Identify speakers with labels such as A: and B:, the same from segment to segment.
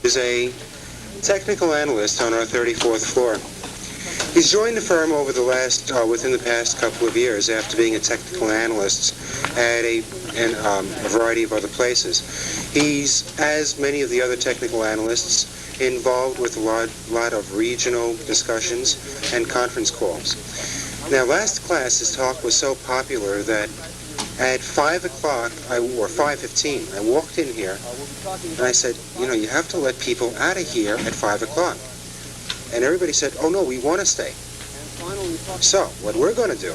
A: is a technical analyst on our 34th floor. He's joined the firm over the within the past couple of years after being a technical analyst at a variety of other places. He's, as many of the other technical analysts, involved with a lot of regional discussions and conference calls. Now, last class, his talk was so popular that at 5 o'clock, or 5:15, I walked in here, and I said, you have to let people out of here at 5 o'clock. And everybody said, oh, no, we want to stay. So, what we're going to do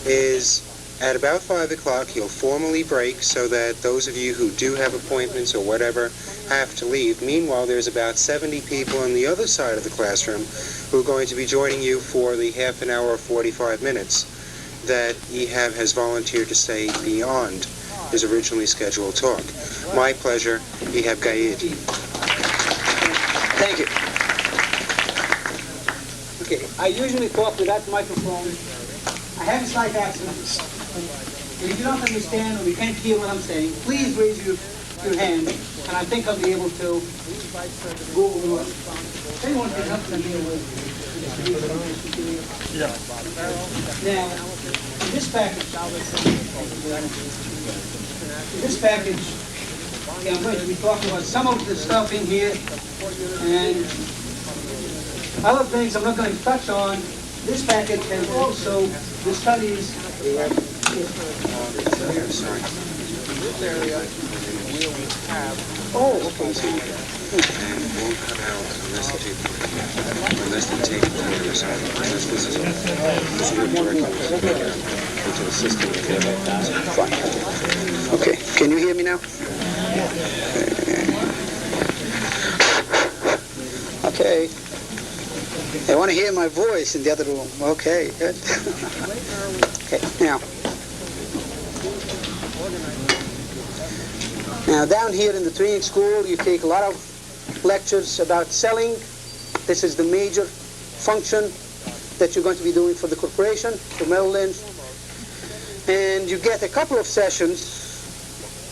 A: is, at about 5 o'clock, he'll formally break so that those of you who do have appointments or whatever have to leave. Meanwhile, there's about 70 people on the other side of the classroom who are going to be joining you for the half an hour or 45 minutes that Ehab has volunteered to stay beyond his originally scheduled talk. My pleasure, Ehab Gayed.
B: Thank you. Okay, I usually talk without microphone. I have a slight accent. If you don't understand or you can't hear what I'm saying, please raise your hand, and I think I'll be able to go over it. If anyone can help me deal with it. Now, in this package, I'm going to be talking about some of the stuff in here, and other things I'm not going to touch on. This package has also the studies.
A: This area where we have...
B: Oh, okay.
A: And won't come out unless the tape is on. This is into the system.
B: Fine. Okay, can you hear me now? Okay. They want to hear my voice in the other room. Okay, good. Okay, now down here in the training school, you take a lot of lectures about selling. This is the major function that you're going to be doing for the corporation, for Merrill Lynch. And you get a couple of sessions,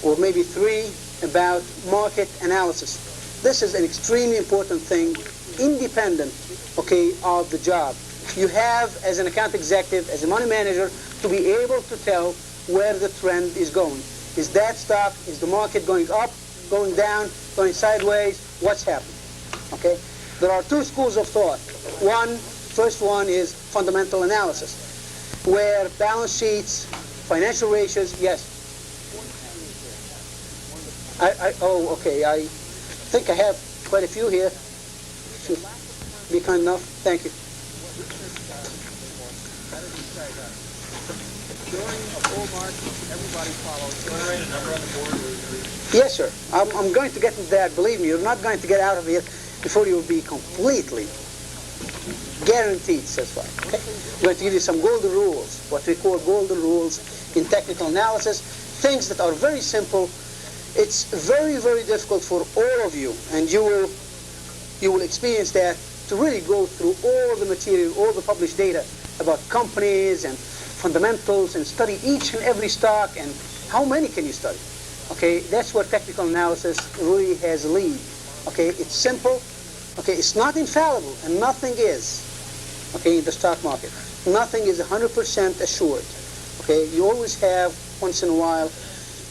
B: or maybe 3, about market analysis. This is an extremely important thing, independent, okay, of the job. You have, as an account executive, as a money manager, to be able to tell where the trend is going. Is that stock, is the market going up, going down, going sideways? What's happening? Okay? There are 2 schools of thought. First one is fundamental analysis, where balance sheets, financial ratios, yes. Oh, okay, I think I have quite a few here. Should be kind enough. Thank you. Yes, sir. I'm going to get into that. Believe me, you're not going to get out of here before you will be completely guaranteed satisfied. Okay? I'm going to give you some golden rules, what we call golden rules in technical analysis, things that are very simple. It's very, very difficult for all of you, and you will experience that, to really go through all the material, all the published data about companies and fundamentals, and study each and every stock, and how many can you study? Okay, that's where technical analysis really has a lead. Okay, it's simple. Okay, it's not infallible, and nothing is. Okay, in the stock market, nothing is 100% assured. Okay, you always have, once in a while,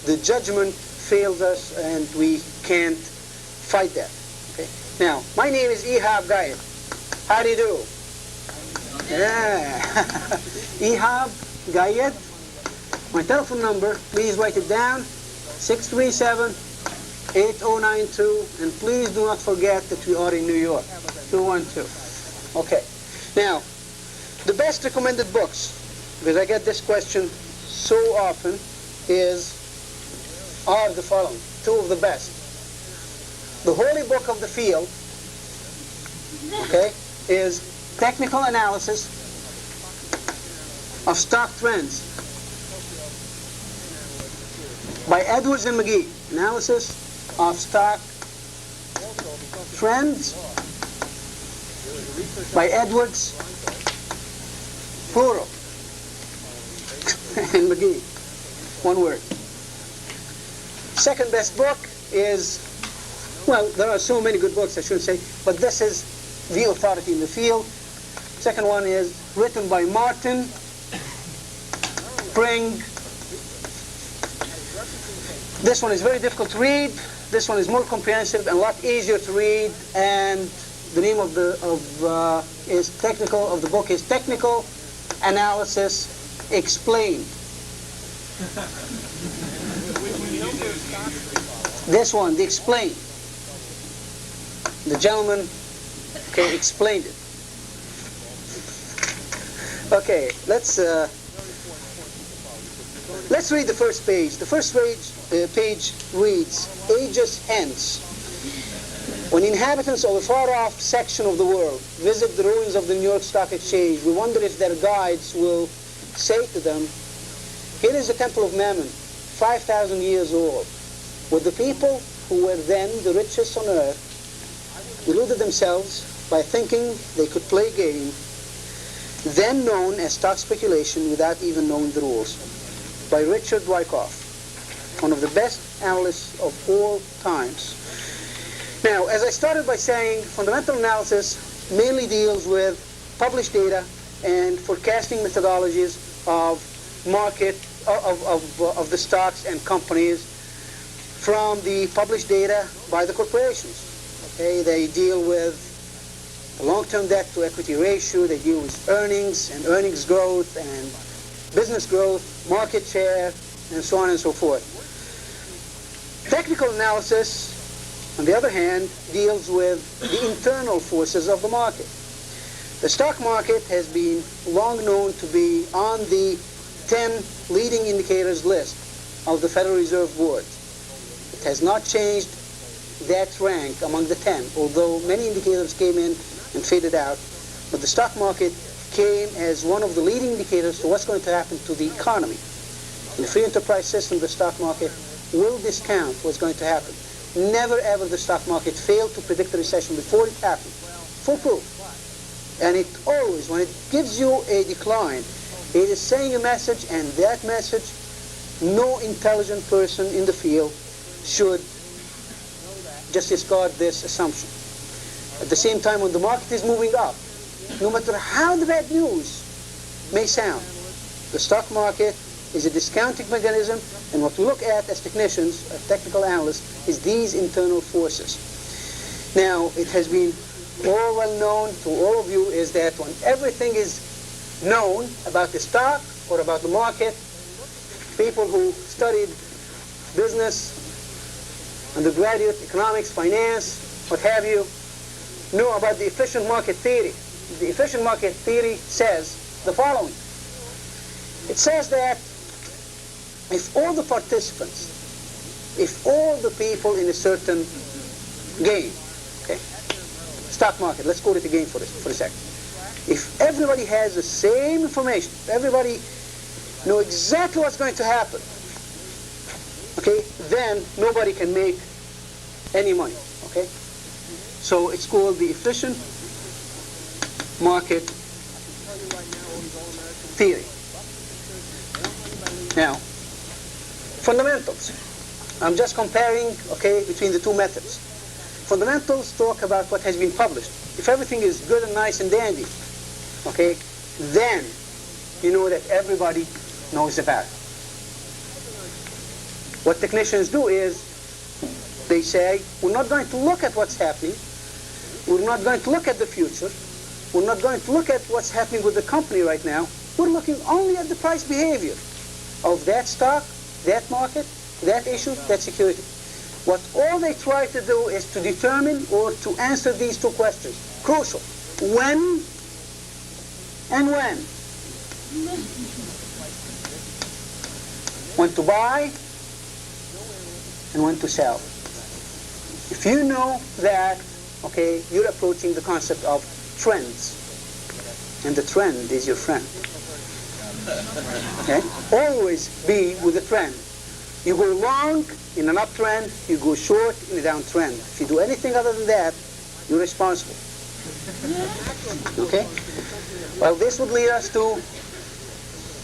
B: the judgment fails us, and we can't fight that. Okay, now, my name is Ehab Gayed. How do you do? Yeah. Ehab Gayed. My telephone number, please write it down, 637-8092, and please do not forget that we are in New York, 212. Okay. Now, the best recommended books, because I get this question so often, are the following, 2 of the best. The holy book of the field, okay, is Technical Analysis of Stock Trends by Edwards and McGee. Analysis of Stock Trends by Edwards, plural, and McGee, one word. Second best book is Well, there are so many good books, I shouldn't say, but this is the authority in the field. Second one is written by Martin Pring. This one is very difficult to read. This one is more comprehensive and a lot easier to read. And the name of the book is Technical Analysis Explained. This one, the Explained. The gentleman, okay, explained it. Okay, let's read the first page. The first page reads, ages hence, when inhabitants of a far-off section of the world visit the ruins of the New York Stock Exchange, we wonder if their guides will say to them, here is the Temple of Mammon, 5,000 years old. Would the people who were then the richest on earth deluded themselves by thinking they could play a game then known as stock speculation without even knowing the rules? By Richard Wyckoff, one of the best analysts of all times. Now, as I started by saying, fundamental analysis mainly deals with published data and forecasting methodologies of market, of the stocks and companies from the published data by the corporations. Okay, they deal with the long-term debt to equity ratio, they deal with earnings and earnings growth and business growth, market share, and so on and so forth. Technical analysis, on the other hand, deals with the internal forces of the market. The stock market has been long known to be on the 10 leading indicators list of the Federal Reserve Board. It has not changed that rank among the 10, although many indicators came in and faded out. But the stock market came as one of the leading indicators to what's going to happen to the economy. In the free enterprise system, the stock market will discount what's going to happen. Never ever the stock market failed to predict a recession before it happened. Foolproof. And it always, when it gives you a decline, it is saying a message, and that message, no intelligent person in the field should just discard this assumption. At the same time, when the market is moving up, no matter how the bad news may sound, the stock market is a discounting mechanism, and what we look at as technicians, as technical analysts, is these internal forces. Now, it has been all well known to all of you is that when everything is known about the stock or about the market, people who studied business, undergraduate, economics, finance, what have you, know about the efficient market theory. The efficient market theory says the following. It says that if all the participants, if all the people in a certain game, okay, stock market, let's call it a game for a second. If everybody has the same information, if everybody know exactly what's going to happen, okay, then nobody can make any money, okay? So it's called the efficient market theory. Now, fundamentals. I'm just comparing, okay, between the two methods. Fundamentals talk about what has been published. If everything is good and nice and dandy, okay, then you know that everybody knows about it. What technicians do is they say, we're not going to look at what's happening. We're not going to look at the future. We're not going to look at what's happening with the company right now. We're looking only at the price behavior of that stock, that market, that issue, that security. What all they try to do is to determine or to answer these two questions. Crucial. When and when. When to buy and when to sell. If you know that, okay, you're approaching the concept of trends, and the trend is your friend. Okay? Always be with the trend. You go long in an uptrend, you go short in a downtrend. If you do anything other than that, you're responsible. Okay? Well, this would lead us to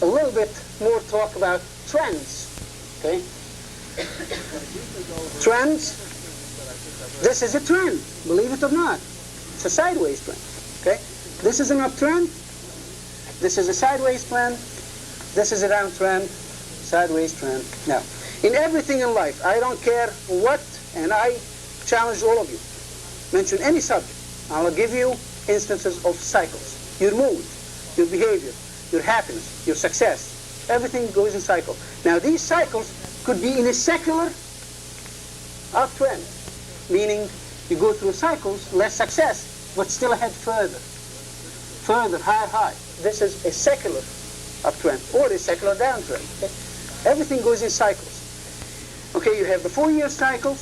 B: a little bit more talk about trends. Okay? Trends This is a trend, believe it or not. It's a sideways trend. Okay? This is an uptrend. This is a sideways trend. This is a downtrend, sideways trend. Now, in everything in life, I don't care what, and I challenge all of you. Mention any subject. I'll give you instances of cycles. Your mood, your behavior, your happiness, your success. Everything goes in cycles. Now, these cycles could be in a secular uptrend, meaning you go through cycles, less success, but still ahead further, higher. This is a secular uptrend or a secular downtrend. Okay? Everything goes in cycles. Okay, you have the 4-year cycle,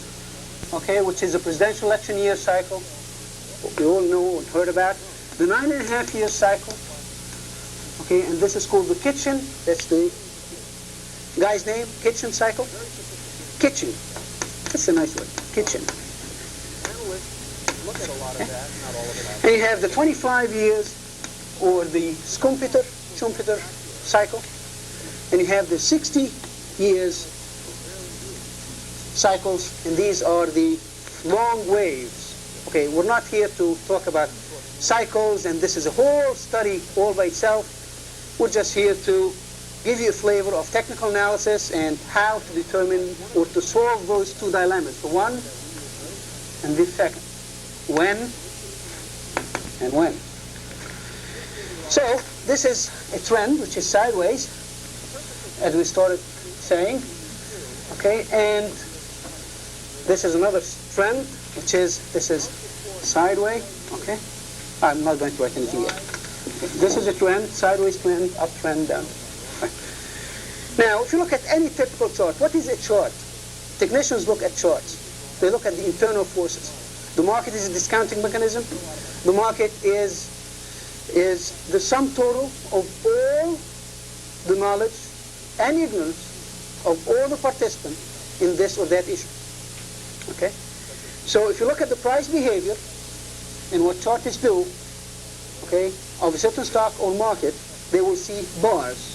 B: okay, which is a presidential election year cycle, what we all know and heard about. The 9.5-year cycle, okay, and this is called the Kitchen. That's the guy's name, Kitchen cycle. Kitchen. That's a nice word, Kitchen.
C: Look at a lot of that, not all of it.
B: And you have the 25 years, or the Schumpeter cycle, and you have the 60 years cycles, and these are the long waves. Okay, we're not here to talk about cycles, and this is a whole study all by itself. We're just here to give you a flavor of technical analysis and how to determine or to solve those two dilemmas, the one and the second. When and when. So this is a trend which is sideways, as we started saying. Okay, and this is another trend, which is, this is sideways. Okay, I'm not going to write anything yet. Okay. This is a trend, sideways trend, up trend, down. Right. Now, if you look at any typical chart, what is a chart? Technicians look at charts. They look at the internal forces. The market is a discounting mechanism. The market is the sum total of all the knowledge and ignorance of all the participants in this or that issue. Okay? So if you look at the price behavior and what chartists do, okay, of a certain stock or market, they will see bars.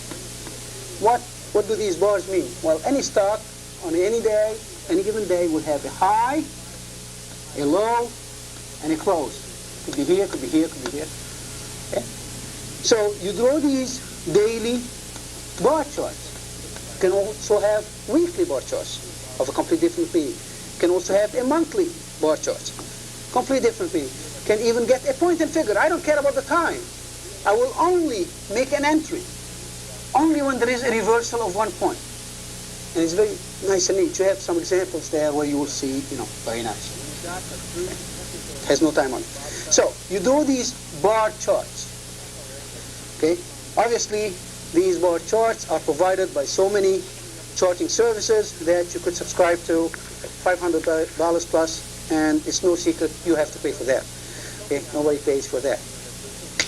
B: What do these bars mean? Well, any stock on any day, any given day, will have a high, a low, and a close. Could be here, could be here, could be here. Okay? So you draw these daily bar charts. You can also have weekly bar charts of a completely different meaning. You can also have a monthly bar charts, completely different meaning. You can even get a point and figure. I don't care about the time. I will only make an entry only when there is a reversal of one point. And it's very nice and neat. You have some examples there where you will see, very nice. Has no time on it. So you do these bar charts. Okay? Obviously, these bar charts are provided by so many charting services that you could subscribe to, $500 plus, and it's no secret you have to pay for that. Okay? Nobody pays for that.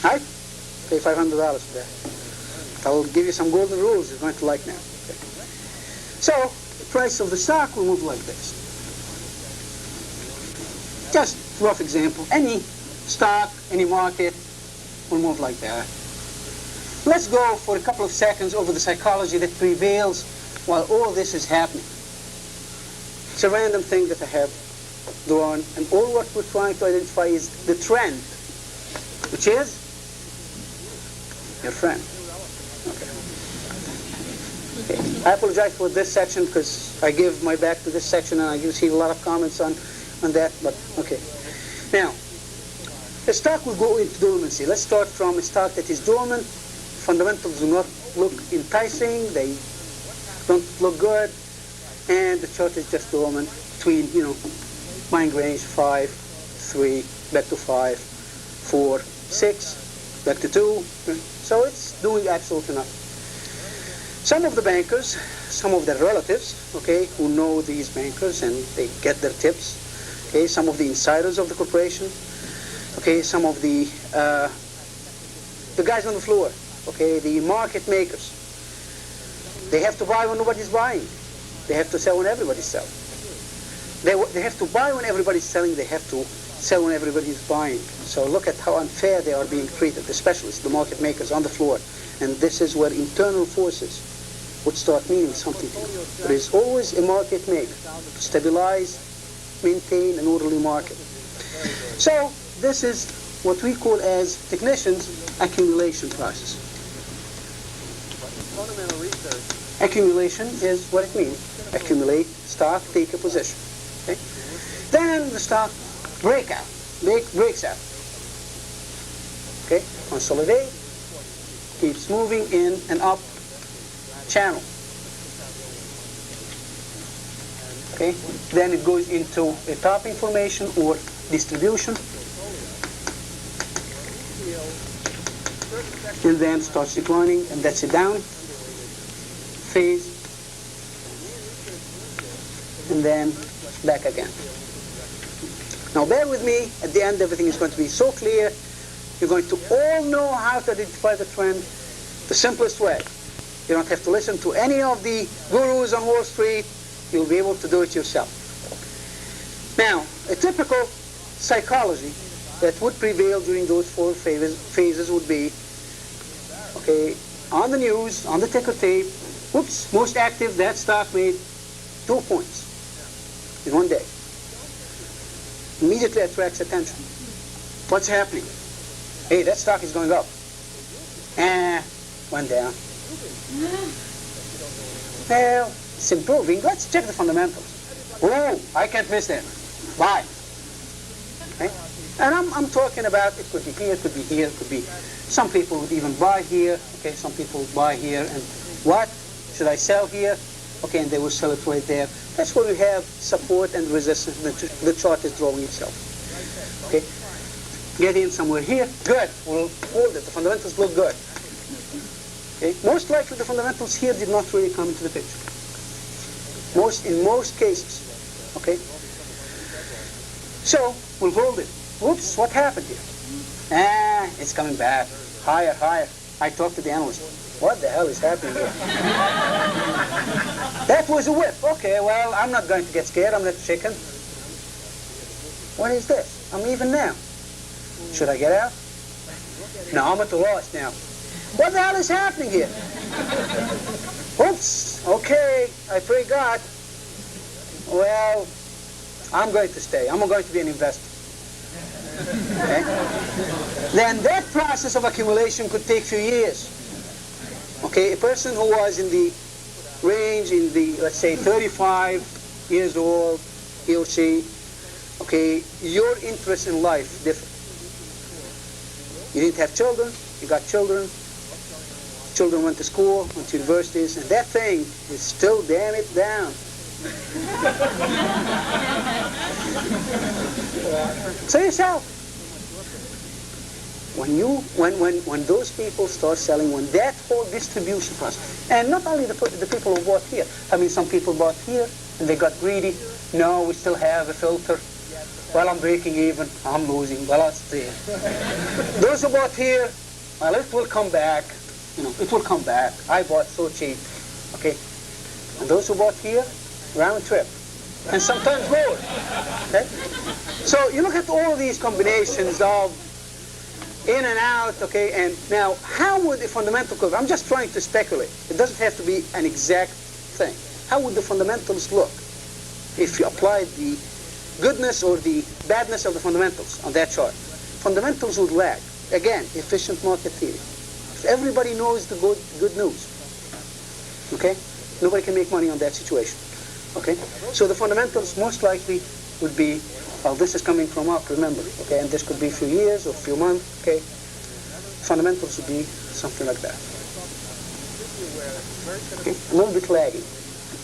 B: All right? Pay $500 for that. I will give you some golden rules you're going to like now. Okay? So the price of the stock will move like this. Just rough example. Any stock, any market will move like that. Let's go for a couple of seconds over the psychology that prevails while all this is happening. It's a random thing that I have drawn, and all what we're trying to identify is the trend, which is your friend. Okay. I apologize for this section because I give my back to this section and I receive a lot of comments on that, but okay. Now, the stock will go into dormancy. Let's start from a stock that is dormant. Fundamentals do not look enticing, they don't look good, and the chart is just dormant between, buying range 5, 3, back to 5, 4, 6, back to 2. So it's doing absolutely nothing. Some of the bankers, some of their relatives, okay, who know these bankers and they get their tips, okay, some of the insiders of the corporation, okay, some of the guys on the floor, okay, the market makers. They have to buy when nobody's buying. They have to sell when everybody's selling. They have to buy when everybody's selling. They have to sell when everybody's buying. So look at how unfair they are being treated, the specialists, the market makers on the floor. And this is where internal forces would start meaning something to you. There is always a market maker to stabilize maintain an orderly market. So this is what we call as technicians accumulation process.
C: Fundamental research.
B: Accumulation is what it means. Accumulate stock, take a position. Okay? Then the stock breaks out. Okay? Consolidate, keeps moving in an up channel. Okay? Then it goes into a topping formation or distribution, and then starts declining, and that's a down phase, and then back again. Now bear with me, at the end everything is going to be so clear. You're going to all know how to identify the trend the simplest way. You don't have to listen to any of the gurus on Wall Street. You'll be able to do it yourself. Now, a typical psychology that would prevail during those four phases would be, okay, on the news, on the ticker tape, whoops, most active, that stock made 2 points in one day. Immediately attracts attention. What's happening? Hey, that stock is going up. Went down. Well, it's improving. Let's check the fundamentals. Oh, I can't miss that. Buy. Okay? And I'm talking about, it could be here, it could be here, it could be, some people would even buy here, okay, some people would buy here, and what? Should I sell here? Okay, and they will sell it right there. That's where we have support and resistance. The chart is drawing itself. Okay? Get in somewhere here. Good. We'll hold it. The fundamentals look good. Okay? Most likely the fundamentals here did not really come into the picture. In most cases. Okay? So, we'll hold it. Whoops, what happened here? It's coming back. Higher, higher. I talked to the analyst. What the hell is happening here? That was a whip. Okay, well, I'm not going to get scared. I'm not chicken. What is this? I'm even now. Should I get out? No, I'm at a loss now. What the hell is happening here? Oops. Okay, I pray God. Well, I'm going to stay. I'm going to be an investor. Okay? Then that process of accumulation could take a few years. Okay, a person who was in the range, let's say 35 years old, he or she, okay, your interest in life different. You didn't have children, you got children. Children went to school, went to universities, and that thing is still damn it down. So yourself. When those people start selling, when that whole distribution process, and not only the people who bought here, I mean, some people bought here and they got greedy. No, we still have a filter. Well, I'm breaking even. I'm losing. Well, I'll stay. Those who bought here, well, it will come back. You know, it will come back. I bought so cheap. Okay. And those who bought here, round trip. And sometimes more. Okay. So you look at all these combinations of in and out, okay, and now how would a fundamental curve, I'm just trying to speculate. It doesn't have to be an exact thing. How would the fundamentals look if you applied the goodness or the badness of the fundamentals on that chart? Fundamentals would lag. Again, efficient market theory. If everybody knows the good news, okay, nobody can make money on that situation, okay? So the fundamentals most likely would be, well, this is coming from up, remember, okay, and this could be a few years or a few months, okay? Fundamentals would be something like that. Okay? A little bit lagging.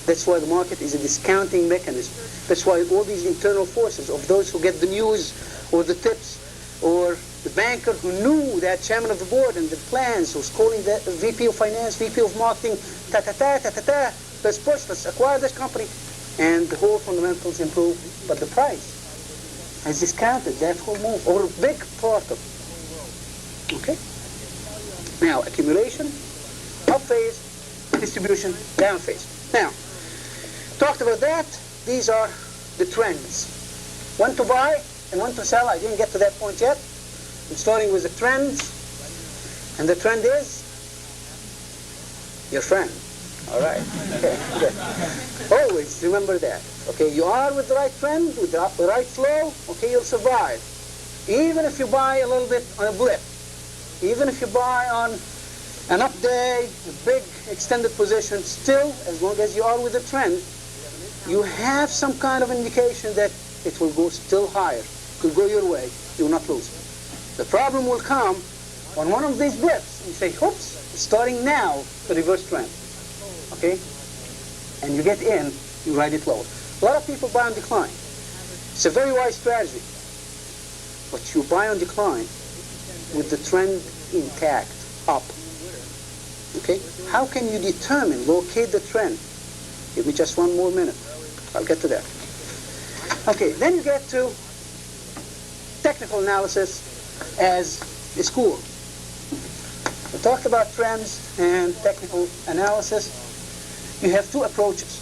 B: That's why the market is a discounting mechanism. That's why all these internal forces of those who get the news or the tips or the banker who knew that chairman of the board and the plans, who's calling the VP of finance, VP of marketing, let's push, let's acquire this company, and the whole fundamentals improve, but the price has discounted that whole move, or a big part of it. Okay? Now, accumulation, up phase, distribution, down phase. Now, talked about that. These are the trends. When to buy and when to sell. I didn't get to that point yet. I'm starting with the trends. And the trend is your friend. All right. Okay, good. Always remember that. Okay, you are with the right trend, with the right flow, okay, you'll survive. Even if you buy a little bit on a blip, even if you buy on an up day, a big extended position, still, as long as you are with the trend, you have some kind of indication that it will go still higher. It will go your way. You will not lose. The problem will come on one of these blips. You say, oops, it's starting now to reverse trend. Okay? And you get in, you ride it lower. A lot of people buy on decline. It's a very wise strategy. But you buy on decline with the trend intact, up. Okay? How can you determine, locate the trend? Give me just one more minute. I'll get to that. Okay, then you get to technical analysis as a school. We talked about trends and technical analysis. You have two approaches.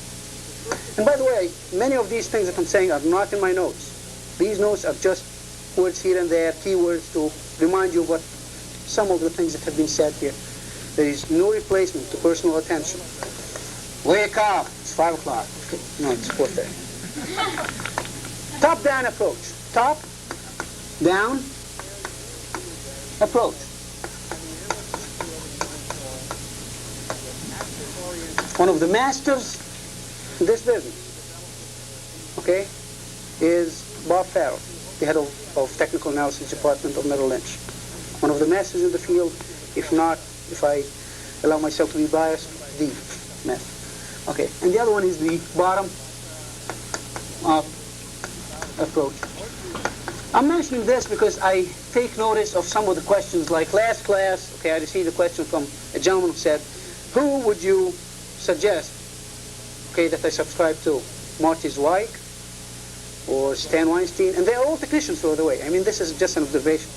B: And by the way, many of these things that I'm saying are not in my notes. These notes are just words here and there, keywords to remind you what some of the things that have been said here. There is no replacement to personal attention. Wake up, it's 5 o'clock. No, it's 4:30. Top-down approach. Top, down, approach. One of the masters in this business, okay, is Bob Farrell, the head of Technical Analysis Department of Merrill Lynch. One of the masters in the field, if not, if I allow myself to be biased, the master. Okay, and the other one is the bottom-up approach. I'm mentioning this because I take notice of some of the questions, like last class, okay, I received a question from a gentleman who said, who would you suggest, okay, that I subscribe to? Marty Zweig or Stan Weinstein? And they're all technicians, by the way. I mean, this is just an observation.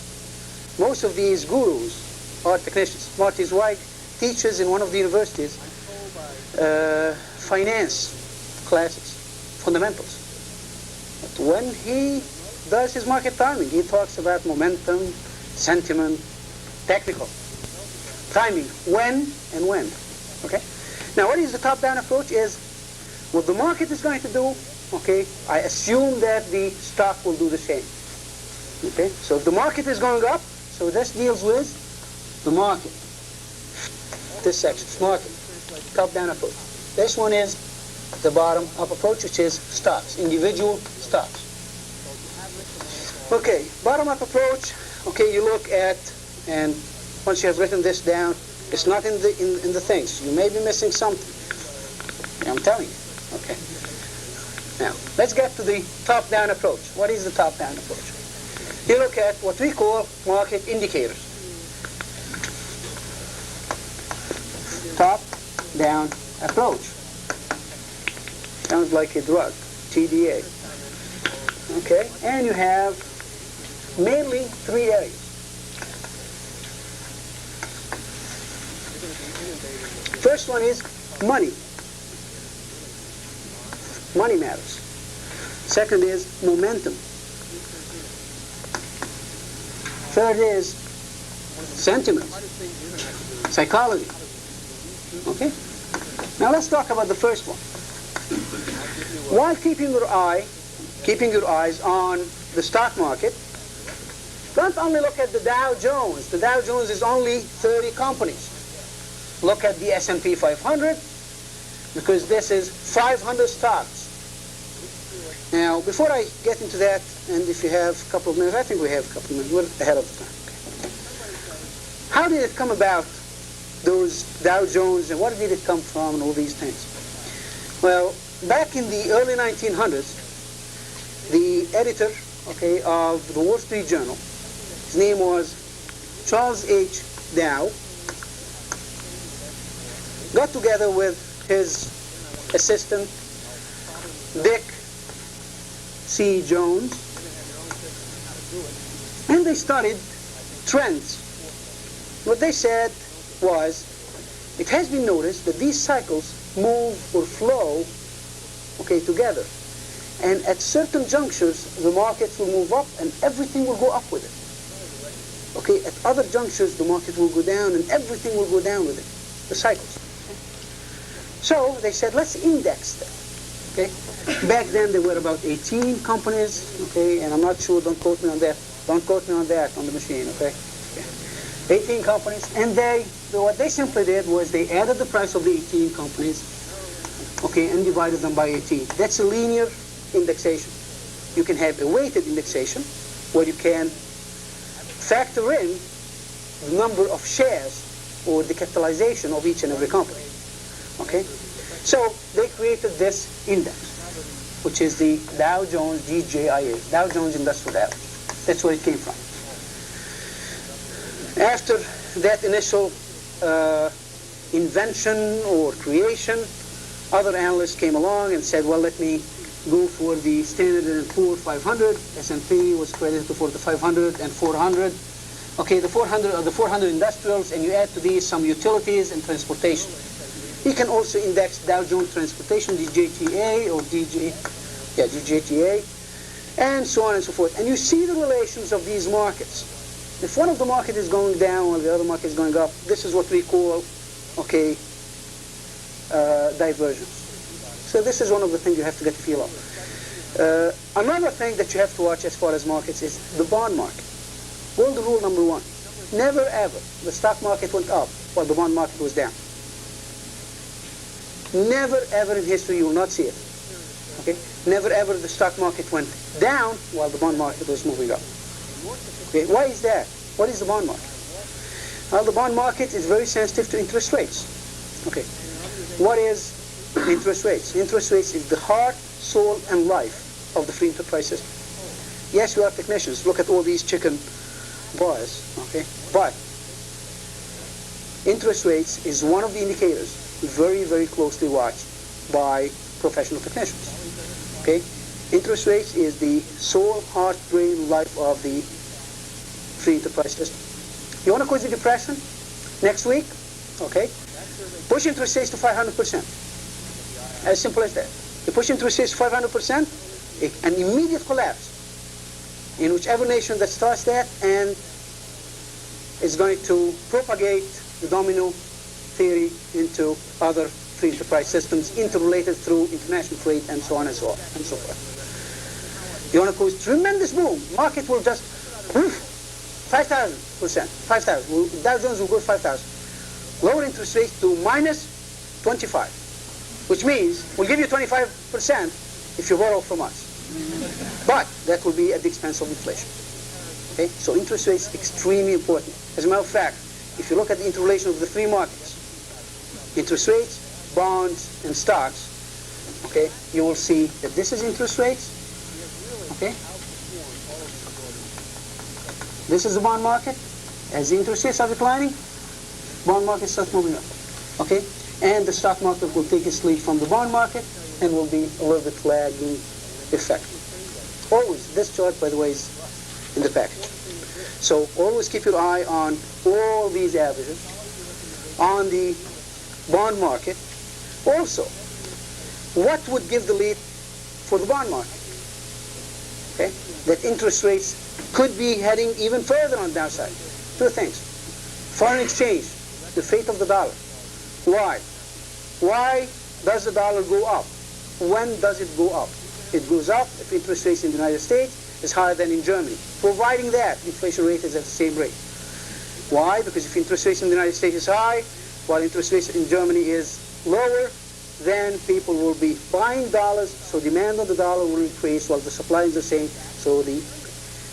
B: Most of these gurus are technicians. Marty Zweig teaches in one of the universities finance classes, fundamentals. But when he does his market timing, he talks about momentum, sentiment, technical, timing, when and when. Okay? Now, what is the top-down approach is what the market is going to do, okay, I assume that the stock will do the same. Okay? So if the market is going up, so this deals with the market. This section, market, top-down approach. This one is the bottom-up approach, which is stocks, individual stocks. Okay, bottom-up approach, okay, you look at, and once you have written this down, it's not in the things. You may be missing something. I'm telling you. Okay. Now, let's get to the top-down approach. What is the top-down approach? You look at what we call market indicators. Top-down approach. Sounds like a drug, TDA. Okay, and you have mainly 3 areas. First one is money. Money matters. Second is momentum. Third is sentiment, psychology. Okay? Now let's talk about the first one. While keeping your eyes on the stock market, don't only look at the Dow Jones. The Dow Jones is only 30 companies. Look at the S&P 500, because this is 500 stocks. Now, before I get into that, and if you have a couple of minutes, I think we have a couple of minutes, we're ahead of the time. Okay. How did it come about, those Dow Jones, and what did it come from, and all these things? Well, back in the early 1900s, the editor, okay, of the Wall Street Journal, his name was Charles H. Dow, got together with his assistant, Dick C. Jones, and they studied trends. What they said was, it has been noticed that these cycles move or flow, okay, together. And at certain junctures, the markets will move up and everything will go up with it. Okay, at other junctures, the market will go down and everything will go down with it. The cycles. So they said, let's index them. Okay? Back then there were about 18 companies, okay, and I'm not sure, don't quote me on that. Don't quote me on that on the machine, okay? 18 companies, and what they simply did was they added the price of the 18 companies, okay, and divided them by 18. That's a linear indexation. You can have a weighted indexation where you can factor in the number of shares or the capitalization of each and every company, okay? So they created this index, which is the Dow Jones DJIA, Dow Jones Industrial Average. That's where it came from. After that initial invention or creation, other analysts came along and said, well, let me go for the Standard & Poor 500. S&P was credited for the 500 and 400. Okay, the 400 are the 400 industrials, and you add to these some utilities and transportation. You can also index Dow Jones Transportation, DJTA, or DJTA, and so on and so forth. And you see the relations of these markets. If one of the market is going down while the other market is going up, this is what we call, okay, divergence. So this is one of the things you have to get a feel of. Another thing that you have to watch as far as markets is the bond market. Golden rule number one. Never ever the stock market went up while the bond market was down. Never ever in history you will not see it. Okay? Never ever the stock market went down while the bond market was moving up. Okay? Why is that? What is the bond market? Well, the bond market is very sensitive to interest rates. Okay. What is interest rates? Interest rates is the heart, soul, and life of the free enterprise system. Yes, we are technicians. Look at all these chicken bars. Okay. But interest rates is one of the indicators very, very closely watched by professional technicians. Okay? Interest rates is the soul, heart, brain, life of the free enterprise system. You want to cause the depression? Next week? Okay? Push interest rates to 500%. As simple as that. You push interest rates to 500%, an immediate collapse in whichever nation that starts that, and is going to propagate the domino theory into other free enterprise systems, interrelated through international trade, and so on and so on and so forth. You want to cause tremendous boom. Market will just 5,000%, 5,000. Dow Jones will go 5,000. Lower interest rates to minus 25, which means we'll give you 25% if you borrow from us. But that will be at the expense of inflation. Okay? So interest rates extremely important. As a matter of fact, if you look at the interrelation of the three markets, interest rates, bonds, and stocks, okay, you will see that this is interest rates, okay? This is the bond market. As the interest rates are declining, bond market starts moving up, okay? And the stock market will take its lead from the bond market and will be a little bit lagging effect. Always, this chart, by the way, is in the package. So always keep your eye on all these averages, on the bond market. Also, what would give the lead for the bond market? Okay? That interest rates could be heading even further on the downside. Two things. Foreign exchange, the fate of the dollar. Why? Why does the dollar go up? When does it go up? It goes up if interest rates in the United States is higher than in Germany, providing that inflation rate is at the same rate. Why? Because if interest rates in the United States is high, while interest rates in Germany is lower, then people will be buying dollars, so demand on the dollar will increase while the supply is the same. So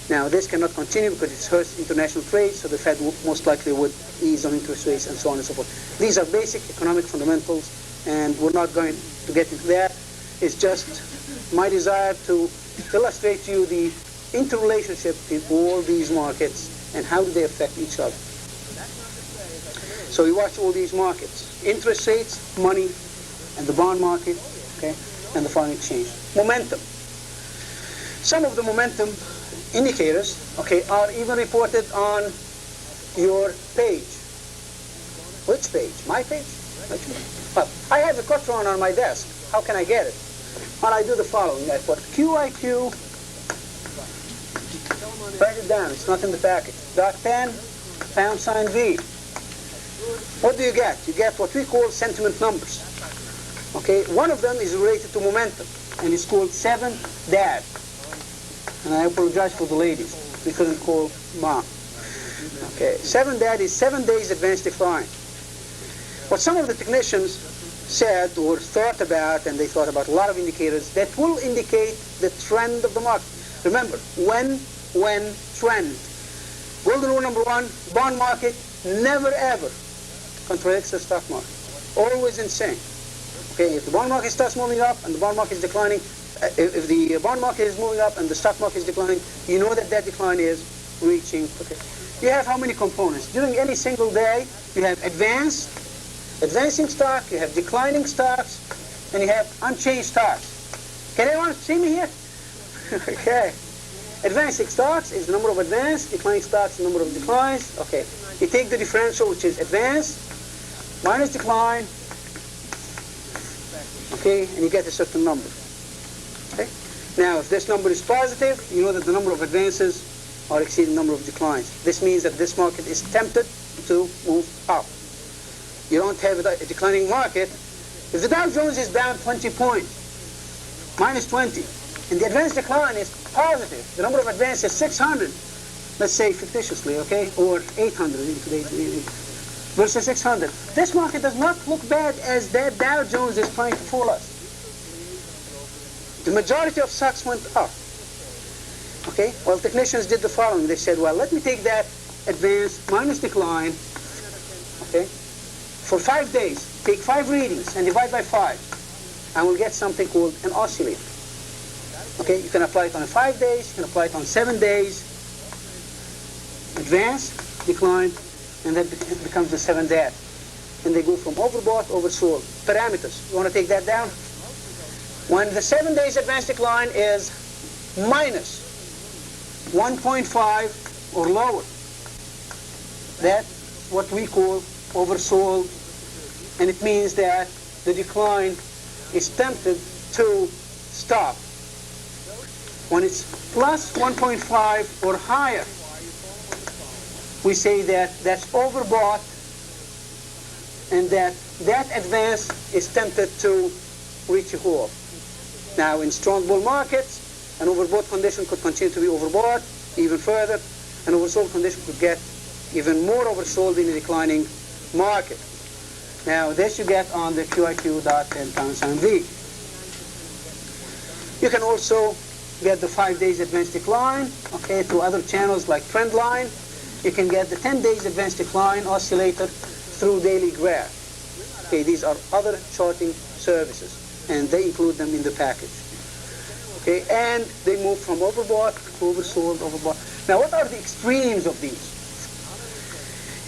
B: now this cannot continue because it hurts international trade, so the Fed most likely would ease on interest rates and so on and so forth. These are basic economic fundamentals, and we're not going to get into that. It's just my desire to illustrate to you the interrelationship in all these markets and how do they affect each other. So you watch all these markets. Interest rates, money, and the bond market, okay, and the foreign exchange. Momentum. Some of the momentum indicators, okay, are even reported on your page. Which page? My page? Well, I have the Cotron on my desk. How can I get it? Well, I do the following. I put QIQ, write it down. It's not in the package. .10, #V. What do you get? You get what we call sentiment numbers. Okay, one of them is related to momentum. and it's called 7 dad. And I apologize for the ladies. We couldn't call mom. Okay, 7 dad is 7 days advanced decline. What some of the technicians said or thought about, and they thought about a lot of indicators that will indicate the trend of the market. Remember, when, trend. Golden rule number 1, bond market never ever contradicts the stock market. Always in sync. Okay, if the bond market starts moving up and the bond market is declining, if the bond market is moving up and the stock market is declining, you know that that decline is reaching. Okay. You have how many components? During any single day, you have advancing stock, you have declining stocks, and you have unchanged stocks. Can anyone see me here? Okay. Advancing stocks is the number of advanced, declining stocks, the number of declines. Okay. You take the differential, which is advanced minus decline, okay, and you get a certain number. Okay. Now, if this number is positive, you know that the number of advances are exceeding the number of declines. This means that this market is tempted to move up. You don't have a declining market. If the Dow Jones is down 20 points, minus 20, and the advanced decline is positive, the number of advances is 600, let's say fictitiously, okay, or 800 in today's versus 600. This market does not look bad as that Dow Jones is trying to fool us. The majority of stocks went up. Okay? Well, technicians did the following. They said, well, let me take that advance minus decline, okay, for 5 days. Take 5 readings and divide by 5. And we'll get something called an oscillator. Okay? You can apply it on 5 days. You can apply it on 7 days. Advance, decline, and that becomes the 7 dad. And they go from overbought, oversold. Parameters. You want to take that down? When the 7 days advanced decline is minus 1.5 or lower, that's what we call oversold, and it means that the decline is tempted to stop. When it's plus 1.5 or higher, we say that that's overbought and that advance is tempted to reach a wall. Now, in strong bull markets, an overbought condition could continue to be overbought even further. An oversold condition could get even more oversold in a declining market. Now, this you get on the QIQ.10V. You can also get the 5 days advanced decline, okay, through other channels like Trendline. You can get the 10 days advanced decline oscillator through Daily Graph. Okay, these are other charting services, and they include them in the package. Okay, and they move from overbought to oversold, overbought. Now, what are the extremes of these?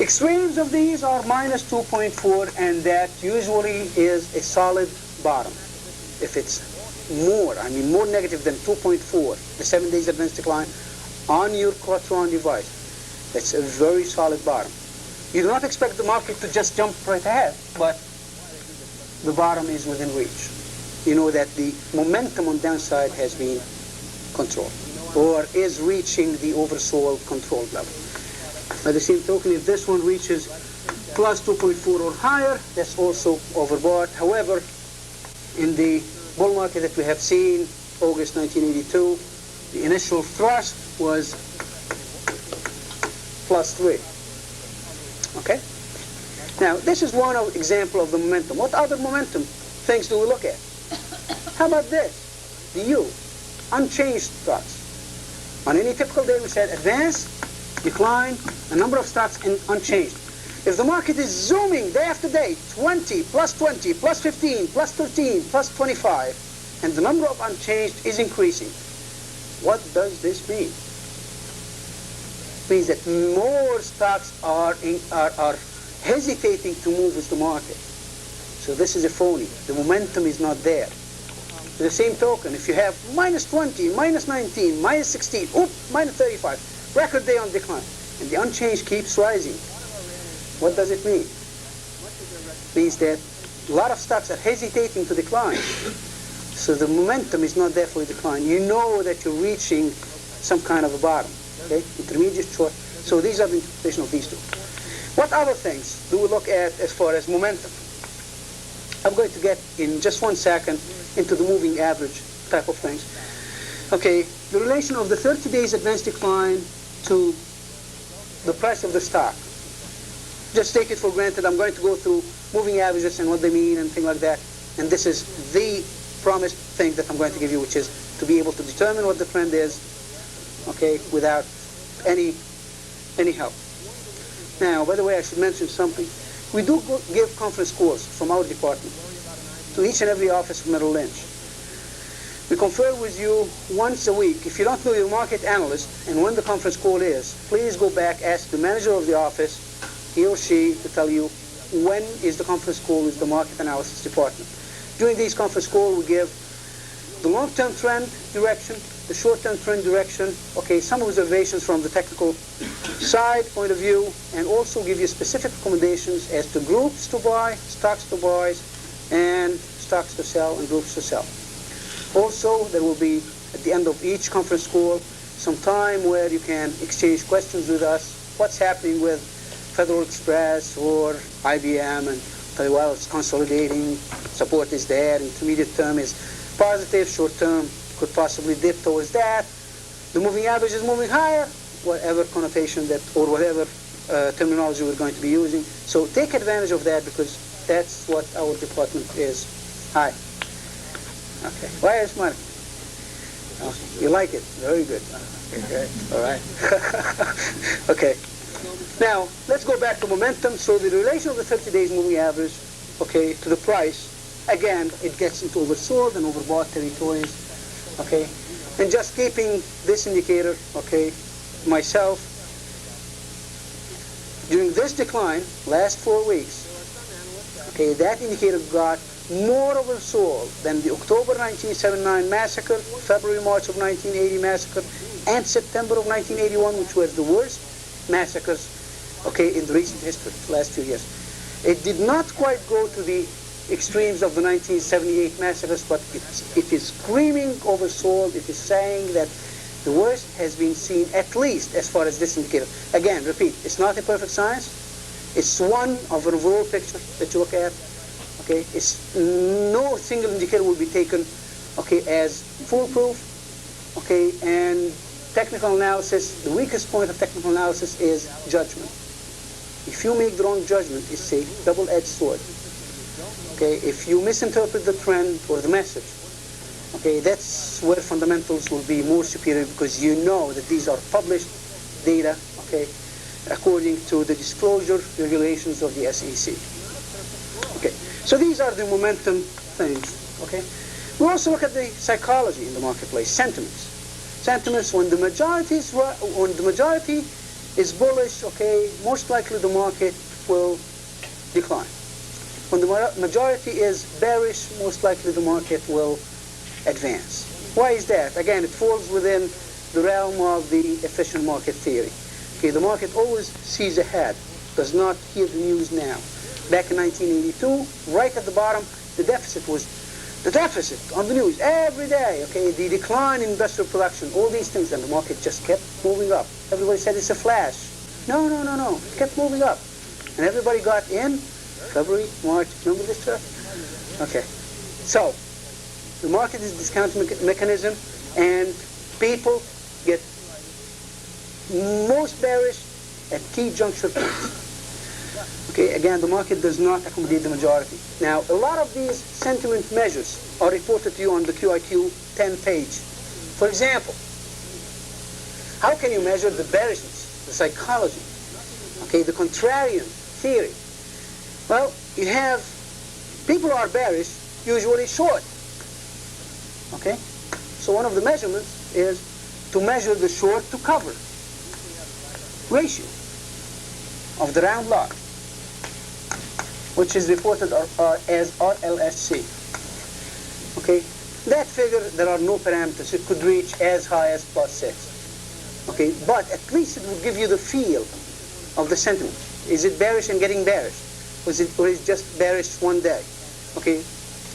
B: Extremes of these are minus 2.4, and that usually is a solid bottom. If it's more negative than 2.4, the 7 days advanced decline on your Quatron device, that's a very solid bottom. You do not expect the market to just jump right ahead, but the bottom is within reach. You know that the momentum on downside has been controlled, or is reaching the oversold controlled level. By the same token, if this one reaches plus 2.4 or higher, that's also overbought. However, in the bull market that we have seen, August 1982, the initial thrust was plus 3. Okay? Now, this is one example of the momentum. What other momentum things do we look at? How about this? The U, unchanged stocks. On any typical day, we said advance, decline, a number of stocks unchanged. If the market is zooming day after day, 20, plus 15, plus 13, plus 25, and the number of unchanged is increasing, what does this mean? It means that more stocks are hesitating to move with the market. So this is a phony. The momentum is not there. By the same token, if you have minus 20, minus 19, minus 16, minus 35, record day on decline, and the unchanged keeps rising, what does it mean? It means that a lot of stocks are hesitating to decline. So the momentum is not there for a decline. You know that you're reaching some kind of a bottom. Okay? Intermediate, short. So these are the interpretation of these two. What other things do we look at as far as momentum? I'm going to get in just 1 second into the moving average type of things. Okay, the relation of the 30 days advance decline to the price of the stock. Just take it for granted. I'm going to go through moving averages and what they mean and things like that. And this is the promised thing that I'm going to give you, which is to be able to determine what the trend is, okay, without any help. Now, by the way, I should mention something. We do give conference calls from our department to each and every office of Merrill Lynch. We confer with you once a week. If you don't know your market analyst and when the conference call is, please go back, ask the manager of the office, he or she, to tell you when is the conference call with the market analysis department. During these conference calls, we give the long-term trend direction, the short-term trend direction, okay, some observations from the technical side point of view, and also give you specific recommendations as to groups to buy, stocks to buy, and stocks to sell and groups to sell. Also, there will be, at the end of each conference call, some time where you can exchange questions with us. What's happening with Federal Express or IBM, and tell you, well, it's consolidating, support is there, intermediate term is positive, short term could possibly dip towards that. The moving average is moving higher, whatever connotation that, or whatever terminology we're going to be using. So take advantage of that, because that's what our department is. Hi. Okay. Why are you smiling? Oh, you like it? Very good. Okay. All right. Okay. Now, let's go back to momentum. So the relation of the 30 days moving average, okay, to the price, again, it gets into oversold and overbought territories, okay? And just keeping this indicator, okay, myself, during this decline, last 4 weeks, okay, that indicator got more oversold than the October 1979 massacre, February, March of 1980 massacre, and September of 1981, which was the worst massacres, okay, in the recent history, last few years. It did not quite go to the extremes of the 1978 massacres, but it is screaming oversold. It is saying that the worst has been seen, at least as far as this indicator. Again, repeat, it's not a perfect science. It's one of an overall picture that you look at. Okay, it's no single indicator will be taken, okay, as foolproof. Okay, and technical analysis, the weakest point of technical analysis is judgment. If you make the wrong judgment, it's a double-edged sword. Okay, if you misinterpret the trend or the message, okay, that's where fundamentals will be more superior, because you know that these are published data, okay, according to the disclosure regulations of the SEC. Okay, so these are the momentum things, okay. We also look at the psychology in the marketplace, sentiments. Sentiments, when the majority is bullish, okay, most likely the market will decline. When the majority is bearish, most likely the market will advance. Why is that? Again, it falls within the realm of the efficient market theory. Okay, the market always sees ahead, does not hear the news now. Back in 1982, right at the bottom, the deficit on the news every day. Okay, the decline in industrial production, all these things, and the market just kept moving up. Everybody said it's a flash. No. It kept moving up, and everybody got in. February, March, remember this stuff? Okay, so the market is a discounting mechanism, and people get most bearish at key juncture points. Okay, again, the market does not accommodate the majority. Now, a lot of these sentiment measures are reported to you on the QIQ 10 page. For example, how can you measure the bearishness, the psychology, okay, the contrarian theory? Well, you have people who are bearish, usually short. Okay? So one of the measurements is to measure the short to cover ratio of the round lot, which is reported as RLSC. Okay? That figure, there are no parameters. It could reach as high as +6. Okay? But at least it will give you the feel of the sentiment. Is it bearish and getting bearish? Or is it just bearish one day? Okay,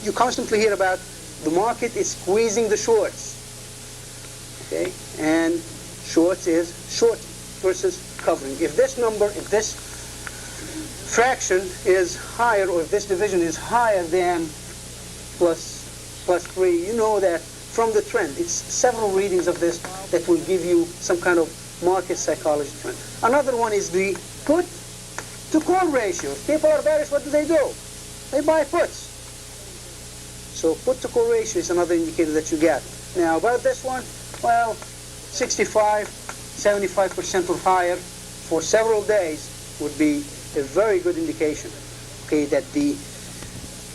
B: you constantly hear about the market is squeezing the shorts. Okay, and shorts is short versus covering. If this number, if this fraction is higher, or if this division is higher than plus 3, you know that from the trend. It's several readings of this that will give you some kind of market psychology trend. Another one is the put to call ratio. If people are bearish, what do? They buy puts. So put to call ratio is another indicator that you get. Now about this one, well, 65, 75% or higher for several days would be a very good indication, okay, that the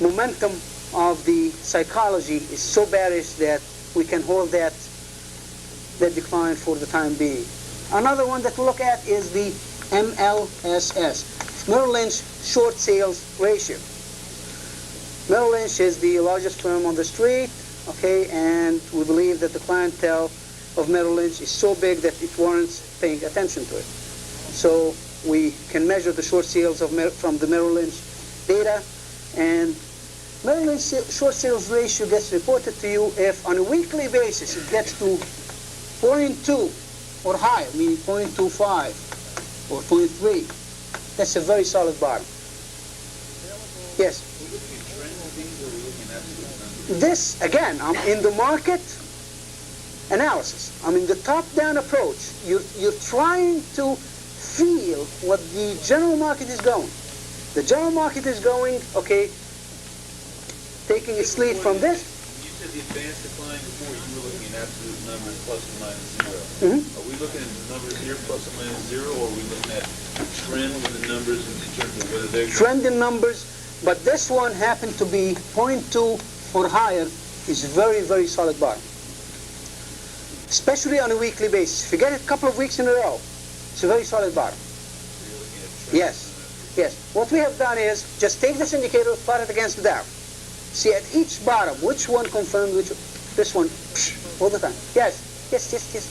B: momentum of the psychology is so bearish that we can hold that decline for the time being. Another one that we'll look at is the MLSS, Merrill Lynch short sales ratio. Merrill Lynch is the largest firm on the street, okay, and we believe that the clientele of Merrill Lynch is so big that it warrants paying attention to it. So we can measure the short sales from the Merrill Lynch data, and Merrill Lynch short sales ratio gets reported to you if on a weekly basis it gets to 0.2 or higher, meaning 0.25 or 0.3. That's a very solid bottom. Yes? This, again, I'm in the market analysis. I'm in the top-down approach. You're trying to feel what the general market is going. The general market is going, okay, taking its lead from this.
D: You said the advanced decline before, you were looking at absolute numbers plus or minus zero. Are we looking at the numbers here plus or minus zero, or are we looking at trend with the numbers in terms of whether they're...
B: Trend in numbers, but this one happened to be 0.2 or higher is very, very solid bottom. Especially on a weekly basis. If you get it a couple of weeks in a row, it's a very solid bottom. Yes, yes. What we have done is just take this indicator, plot it against the Dow. See at each bottom, which one confirmed which, this one, all the time. Yes, yes, yes, yes.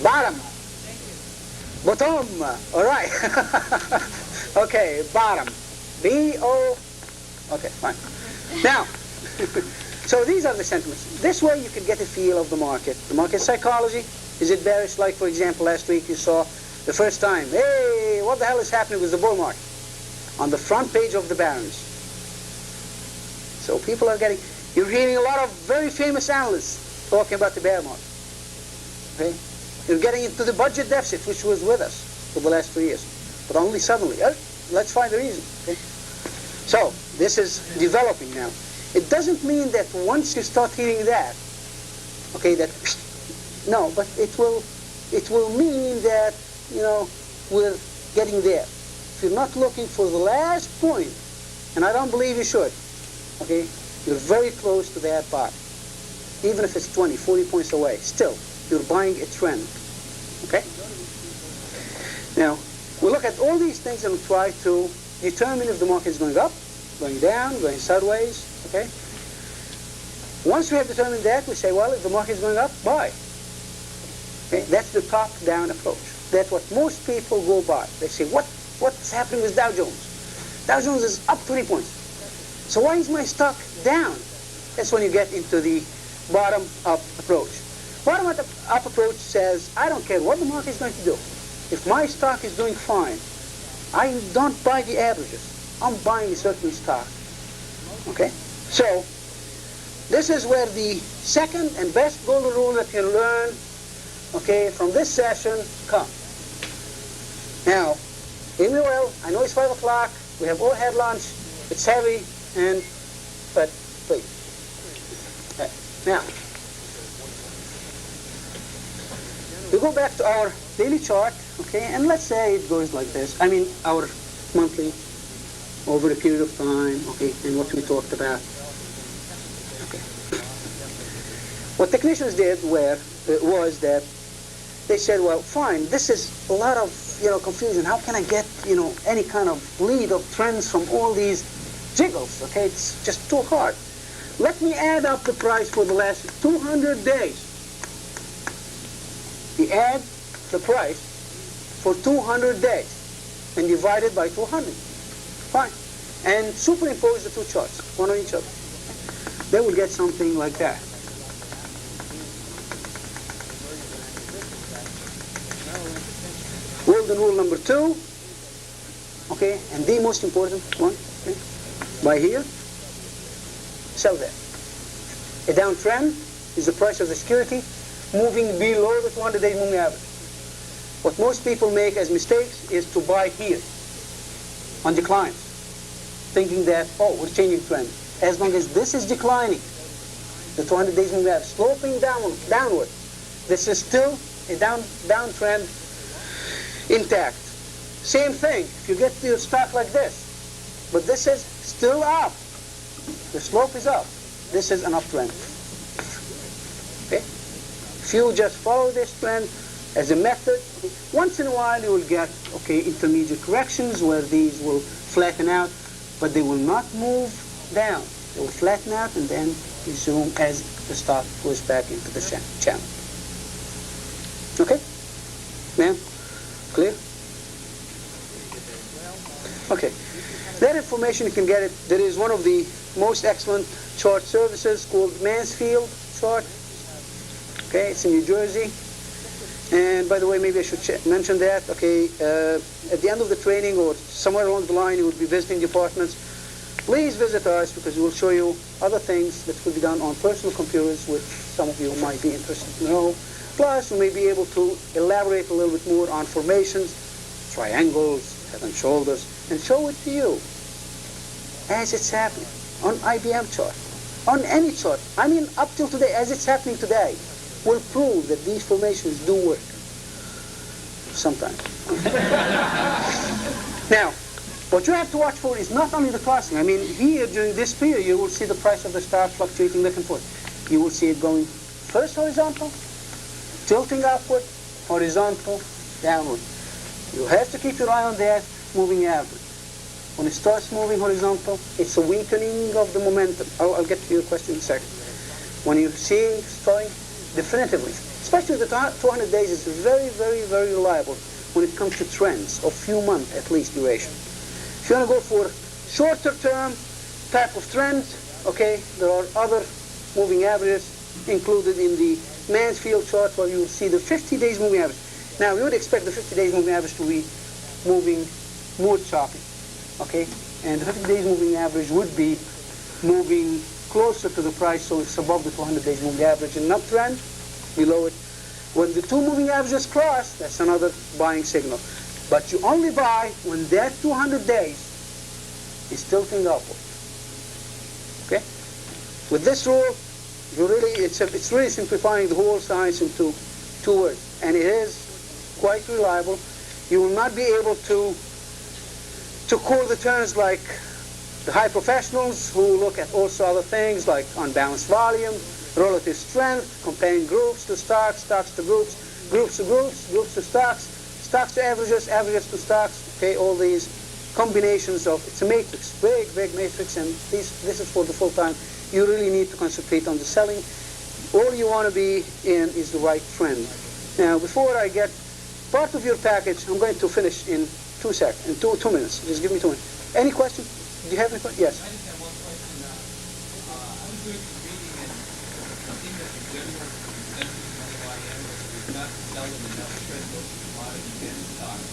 B: Bottom. Bottom. All right. Okay, bottom. B-O. Okay, fine. Now, so these are the sentiments. This way you can get a feel of the market. The market psychology. Is it bearish? Like, for example, last week you saw the first time, hey, what the hell is happening with the bull market? On the front page of the Barron's. So people are getting, you're hearing a lot of very famous analysts talking about the bear market. Okay? You're getting into the budget deficit, which was with us for the last 3 years. But only suddenly, let's find the reason. Okay? So, this is developing now. It doesn't mean that once you start hearing that, okay, that, no, but it will mean that, you know, we're getting there. If you're not looking for the last point, and I don't believe you should, okay, you're very close to that bottom. Even if it's 20, 40 points away, still, you're buying a trend, okay? Now, we'll look at all these things and we'll try to determine if the market is going up, going down, going sideways, okay? Once we have determined that, we say, well, if the market is going up, buy. Okay? That's the top-down approach. That's what most people go by. They say, what's happening with Dow Jones? Dow Jones is up 20 points. So why is my stock down? That's when you get into the bottom-up approach. Bottom-up approach says, I don't care what the market is going to do. If my stock is doing fine, I don't buy the averages. I'm buying a certain stock. Okay? So, this is where the second and best golden rule that you learn, okay, from this session comes. Now, hear me well, I know it's 5 o'clock, we have all had lunch, it's heavy, but please. Okay. Now, we go back to our daily chart, okay, and let's say it goes like this. I mean, our monthly, over a period of time, okay, and what we talked about. Okay. What technicians did was that they said, well, fine, this is a lot of, confusion. How can I get, any kind of lead of trends from all these jiggles, okay? It's just too hard. Let me add up the price for the last 200 days. We add the price for 200 days and divide it by 200. Fine. And superimpose the two charts, one on each other. Then we'll get something like that. Golden rule number 2, okay, and the most important one, okay, by here. sell there. A downtrend is the price of the security moving below the 200-day moving average. What most people make as mistakes is to buy here on declines, thinking that, oh, we're changing trend. As long as this is declining, the 200 days moving average sloping downward, this is still a downtrend intact. Same thing, if you get to your stock like this, but this is still up, the slope is up, this is an uptrend. Okay? If you just follow this trend as a method, once in a while you will get intermediate corrections where these will flatten out, but they will not move down. They will flatten out and then resume as the stock goes back into the channel. Okay? Ma'am? Clear? Okay. That information you can get it. There is one of the most excellent chart services called Mansfield Chart. Okay, it's in New Jersey. And by the way, maybe I should mention that. Okay, at the end of the training or somewhere along the line, you will be visiting departments. Please visit us because we will show you other things that could be done on personal computers, which some of you might be interested to know. Plus, we may be able to elaborate a little bit more on formations, triangles, head and shoulders, and show it to you as it's happening on IBM chart, on any chart. I mean, up till today, as it's happening today, will prove that these formations do work sometimes. Now, what you have to watch for is not only the crossing. I mean, here during this period, you will see the price of the stock fluctuating back and forth. You will see it going first horizontal, tilting upward, horizontal, downward. You have to keep your eye on that moving average. When it starts moving horizontal, it's a weakening of the momentum. I'll get to your question in a second. When you're seeing starting definitively, especially the 200 days is very, very, very reliable when it comes to trends of few months at least duration. If you want to go for shorter term type of trend, okay, there are other moving averages included in the Mansfield chart where you will see the 50 days moving average. Now, we would expect the 50 days moving average to be moving more choppy, okay? And the 50 days moving average would be moving closer to the price, so it's above the 200 days moving average. In an uptrend, below it. When the two moving averages cross, that's another buying signal. But you only buy when that 200 days is tilting upward. Okay? With this rule, it's really simplifying the whole science into two words. And it is quite reliable. You will not be able to call the terms like the high professionals who look at also other things like unbalanced volume, relative strength, comparing groups to stocks, stocks to groups, groups to groups, groups to stocks, stocks to averages, averages to stocks, okay, all these combinations of, it's a matrix, big, big matrix, and this is for the full time. You really need to concentrate on the selling. All you want to be in is the right trend. Now, before I get part of your package, I'm going to finish in 2 seconds, in two minutes. Just give me 2 minutes. Any question? Do you have any question? Yes.
E: I just have one question. I was doing some reading and it seemed that the general consensus of IM was not selling enough critical commodities and stocks.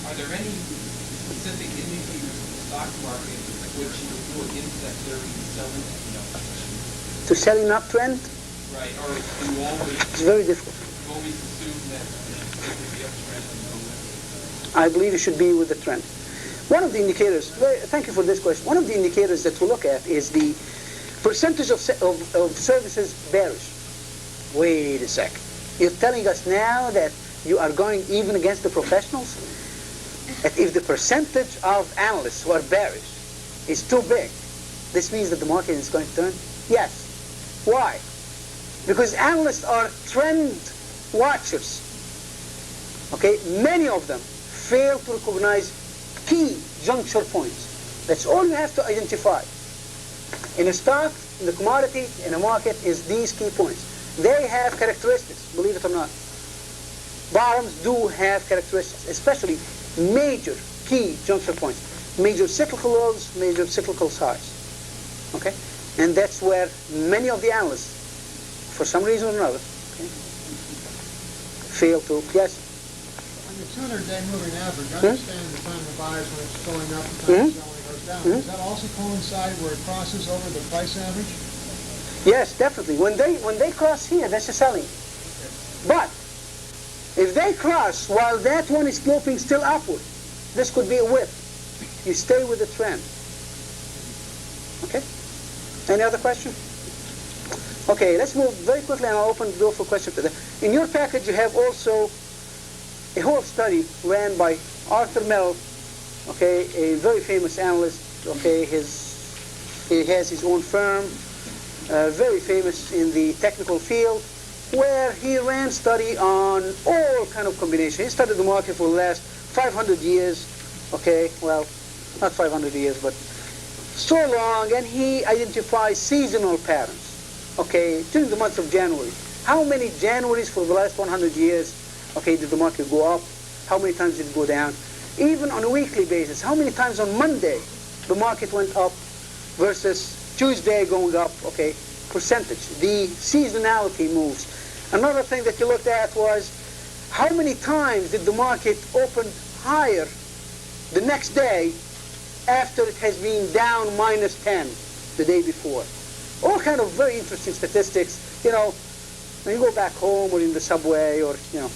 E: Are there any specific indicators in the stock market which go against that theory of selling enough?
B: To sell in uptrend?
E: Right, or do you always,
B: It's very difficult.
E: you always assume that it will be uptrend and go with it?
B: I believe it should be with the trend. One of the indicators, thank you for this question, one of the indicators that we look at is the percentage of services bearish. Wait a second. You're telling us now that you are going even against the professionals? That if the percentage of analysts who are bearish is too big, this means that the market is going to turn? Yes. Why? Because analysts are trend watchers. Okay? Many of them fail to recognize key juncture points. That's all you have to identify. In a stock, in the commodity, in a market, is these key points. They have characteristics, believe it or not. Bottoms do have characteristics, especially major key juncture points. Major cyclical lows, major cyclical highs. Okay? And that's where many of the analysts, for some reason or another, okay, fail to, yes?
C: On the 200-day moving average, I understand the time to buy is when it's going up, the time to selling goes down.
B: Mhm.
C: Does that also coincide where it crosses over the price average?
B: Yes, definitely. When they cross here, that's a selling. But if they cross while that one is sloping still upward, this could be a whip. You stay with the trend. Okay? Any other question? Okay, let's move very quickly and I'll open the door for questions. In your package you have also a whole study ran by Arthur Mell, okay, a very famous analyst, okay, he has his own firm, very famous in the technical field, where he ran study on all kind of combinations. He studied the market for the last 500 years, okay, well, not 500 years, but so long, and he identifies seasonal patterns, okay, during the month of January. How many Januaries for the last 100 years, okay, did the market go up? How many times did it go down? Even on a weekly basis, how many times on Monday the market went up versus Tuesday going up, okay, percentage. The seasonality moves. Another thing that you looked at was how many times did the market open higher the next day after it has been down -10 the day before. All kind of very interesting statistics. You know, when you go back home or in the subway or, you know,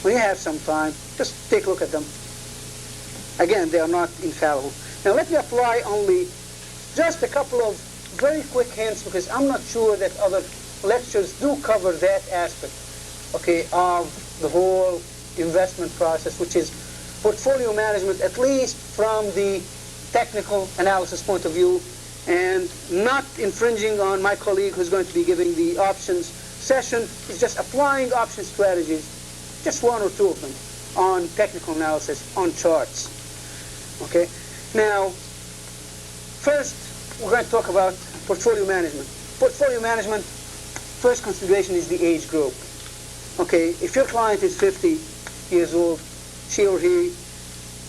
B: when you have some time, just take a look at them. Again, they are not infallible. Now let me apply only just a couple of very quick hints because I'm not sure that other lectures do cover that aspect, okay, of the whole investment process, which is portfolio management, at least from the technical analysis point of view, and not infringing on my colleague who's going to be giving the options session. Is just applying option strategies, just one or two of them, on technical analysis, on charts. Okay? Now, first, we're going to talk about portfolio management. Portfolio management, first consideration is the age group. Okay, if your client is 50 years old, she or he,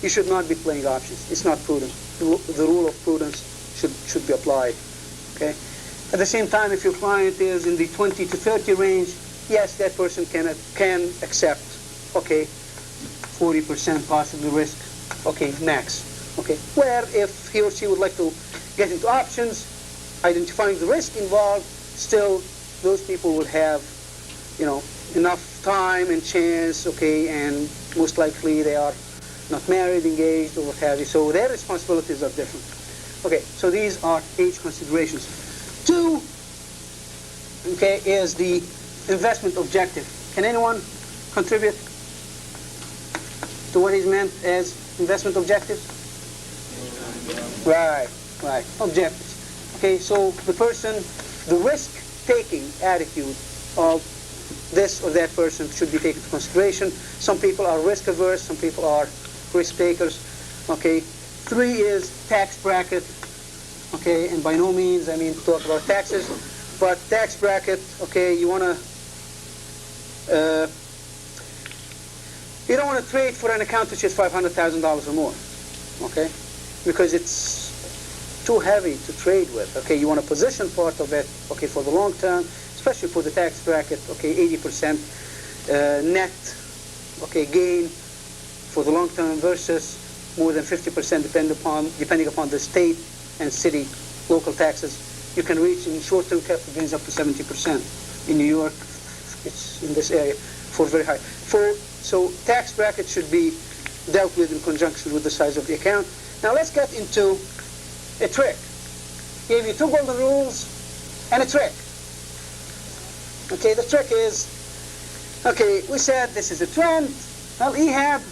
B: you should not be playing options. It's not prudent. The rule of prudence should be applied. Okay. At the same time, if your client is in the 20 to 30 range, yes, that person can accept, okay, 40% possibly risk, okay, max. Okay. Where if he or she would like to get into options, identifying the risk involved, still those people would have, you know, enough time and chance, okay, and most likely they are not married, engaged, or what have you, so their responsibilities are different. Okay, so these are age considerations. 2, okay, is the investment objective. Can anyone contribute to what is meant as investment objectives? Right, objectives. Okay, so the person, the risk-taking attitude of this or that person should be taken into consideration. Some people are risk-averse, some people are risk-takers. Okay, 3 is tax bracket. Okay, and by no means I mean to talk about taxes, but tax bracket. Okay, you want to you don't want to trade for an account which is $500,000 or more. Okay, because it's too heavy to trade with. Okay, you want to position part of it. Okay, for the long term, especially for the tax bracket. Okay, 80% net. Okay, gain for the long term versus more than 50% depending upon the state and city local taxes. You can reach in short-term capital gains up to 70%. In New York, it's in this area for very high. So tax bracket should be dealt with in conjunction with the size of the account. Now let's get into a trick. Gave you 2 golden rules and a trick. Okay, the trick is, okay, we said this is a trend. Well, Ehab,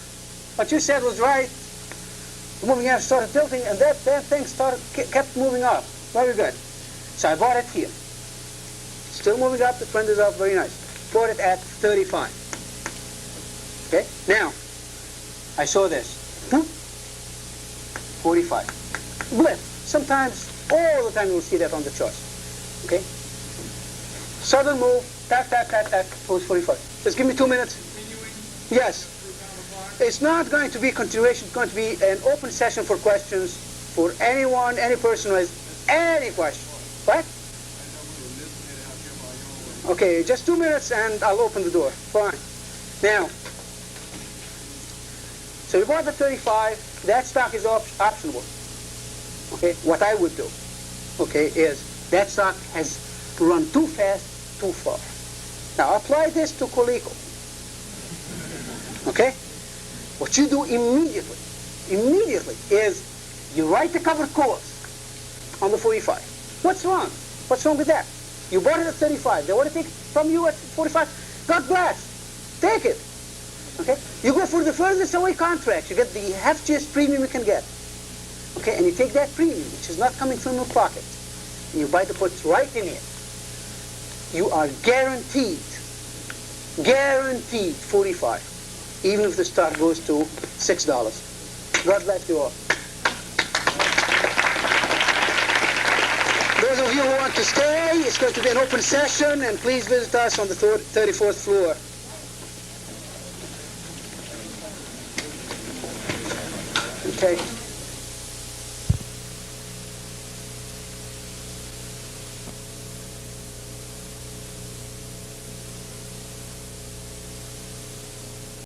B: what you said was right. The moving average started tilting, and that thing kept moving up. Very good. So I bought it here. Still moving up. The trend is up. Very nice. Bought it at 35. Okay. Now, I saw this. 45. Blip. Sometimes, all the time, you'll see that on the chart. Okay. Sudden move. Tap, tap, tap, tap. Goes 45. Just give me 2 minutes. Yes. It's not going to be continuation. It's going to be an open session for questions for anyone, any person who has any question. What? Okay, just 2 minutes and I'll open the door. Fine. Now, so you bought the 35. That stock is optionable. okay, what I would do, okay, is that stock has run too fast, too far. Now apply this to Coleco. Okay? What you do immediately is you write the covered calls on the 45. What's wrong? What's wrong with that? You bought it at 35. They want to take it from you at 45. God bless. Take it. Okay? You go for the furthest away contract. You get the heftiest premium you can get. Okay? And you take that premium, which is not coming from your pocket, and you buy the puts right in it. You are guaranteed 45, even if the stock goes to $6. God bless you all. Those of you who want to stay, it's going to be an open session, and please visit us on the 34th floor. Okay.